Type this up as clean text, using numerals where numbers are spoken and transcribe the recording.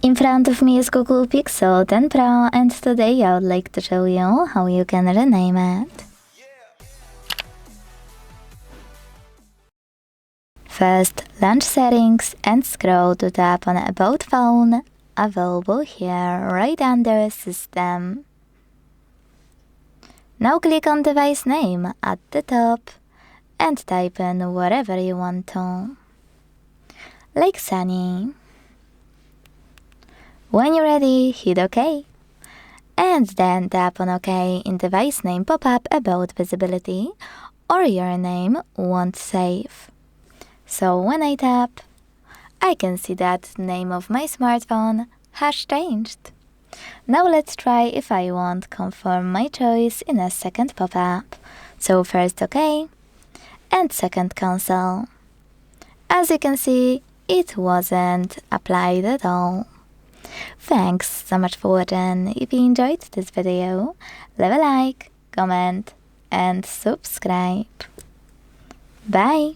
In front of me is Google Pixel 10 Pro, and today I would like to show you how you can rename it. First, launch settings and scroll to tap on About Phone, available here right under System. Now click on device name at the top and type in whatever you want to, like Sunny. When you're ready, hit OK. And then tap on OK in device name pop-up about visibility, or your name won't save. So when I tap, I can see that name of my smartphone has changed. Now let's try if I won't confirm my choice in a second pop-up. So first OK, and second cancel. As you can see, it wasn't applied at all. Thanks so much for watching. If you enjoyed this video, leave a like, comment and subscribe. Bye!